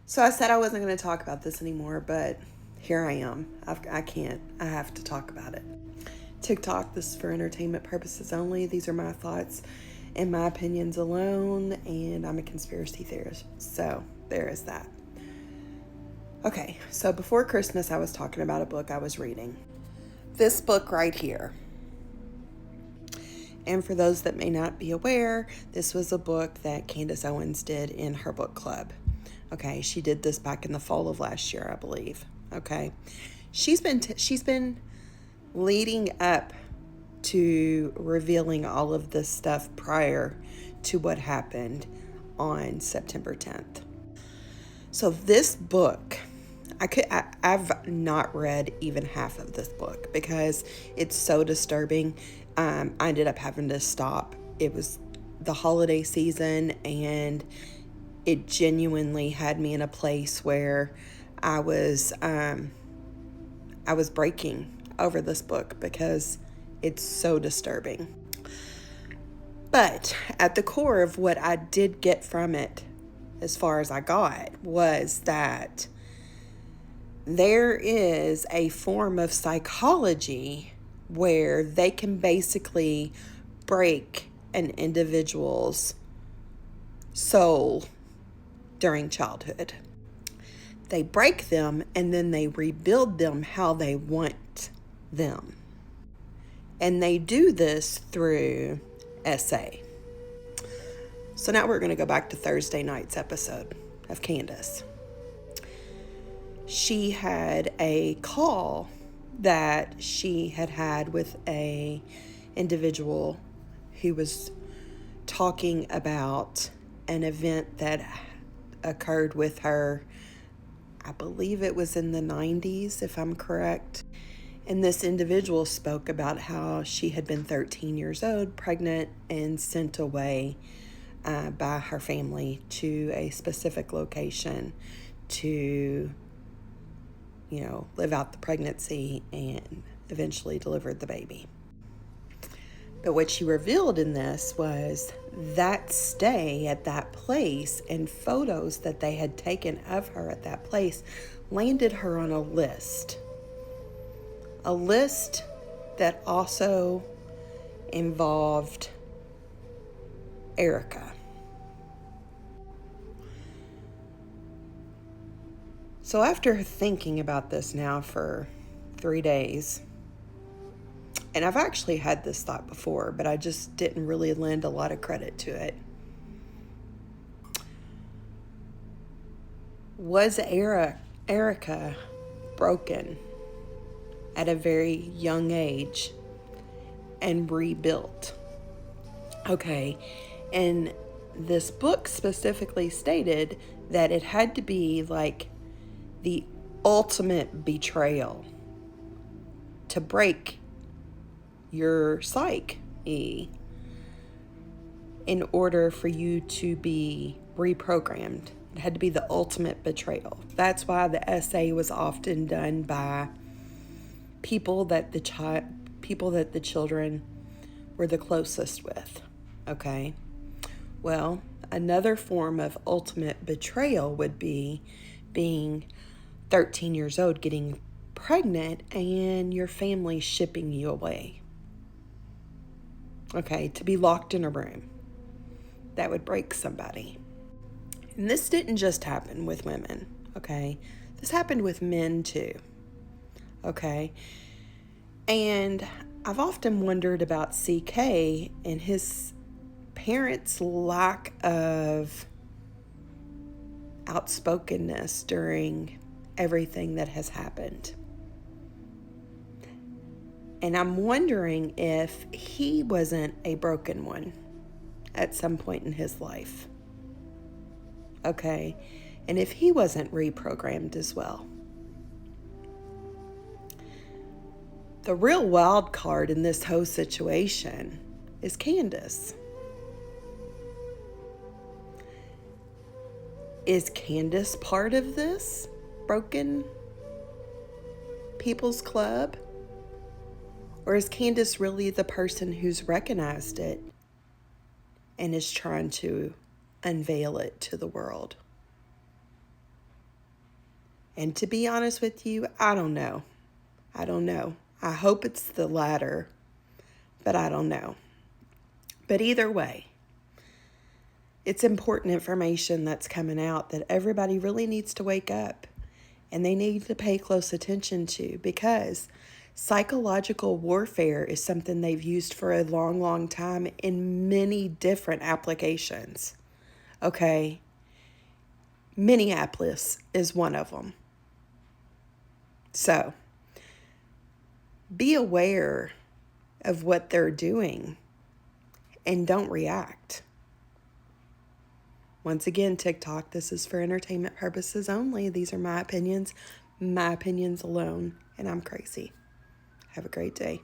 So I said I wasn't going to talk about this anymore, but here I am. I can't. I have to talk about it. TikTok, this is for entertainment purposes only. These are my thoughts and my opinions alone, and I'm a conspiracy theorist. So there is that. Okay, so before Christmas, I was talking about a book I was reading. This book right here. And for those that may not be aware, this was a book that Candace Owens did in her book club. Okay, she did this back in the fall of last year, I believe. Okay, she's been leading up to revealing all of this stuff prior to what happened on September 10th. So this book, I've not read even half of this book because it's so disturbing. I ended up having to stop. It was the holiday season, and it genuinely had me in a place where I was breaking over this book because it's so disturbing. But at the core of what I did get from it, as far as I got, was that there is a form of psychology where they can basically break an individual's soul during childhood. They break them and then they rebuild them how they want them. And they do this through SA. So now we're going to go back to Thursday night's episode of Candace. She had a call that she had with a individual who was talking about an event that occurred with her. I believe it was in the 90s, if I'm correct. And this individual spoke about how she had been 13 years old, pregnant, and sent away by her family to a specific location to, live out the pregnancy and eventually delivered the baby. But what she revealed in this was that stay at that place and photos that they had taken of her at that place landed her on a list. A list that also involved Erica. So after thinking about this now for 3 days, and I've actually had this thought before, but I just didn't really lend a lot of credit to it. Was Erica broken at a very young age and rebuilt? Okay, and this book specifically stated that it had to be like the ultimate betrayal to break your psyche in order for you to be reprogrammed. It had to be the ultimate betrayal. That's why the SA was often done by people that the children were the closest with. Okay? Well, another form of ultimate betrayal would be being 13 years old, getting pregnant, and your family shipping you away. Okay, to be locked in a room. That would break somebody. And this didn't just happen with women, okay? This happened with men too, okay? And I've often wondered about CK and his parents' lack of outspokenness during everything that has happened. And I'm wondering if he wasn't a broken one at some point in his life. Okay? And if he wasn't reprogrammed as well. The real wild card in this whole situation is Candace. Is Candace part of this broken people's club? Or is Candace really the person who's recognized it and is trying to unveil it to the world? And to be honest with you, I don't know. I don't know. I hope it's the latter, but I don't know. But either way, it's important information that's coming out that everybody really needs to wake up and they need to pay close attention to, because psychological warfare is something they've used for a long, long time in many different applications. Okay? Minneapolis is one of them. So, be aware of what they're doing and don't react. Once again, TikTok, this is for entertainment purposes only. These are my opinions alone, and I'm crazy. Have a great day.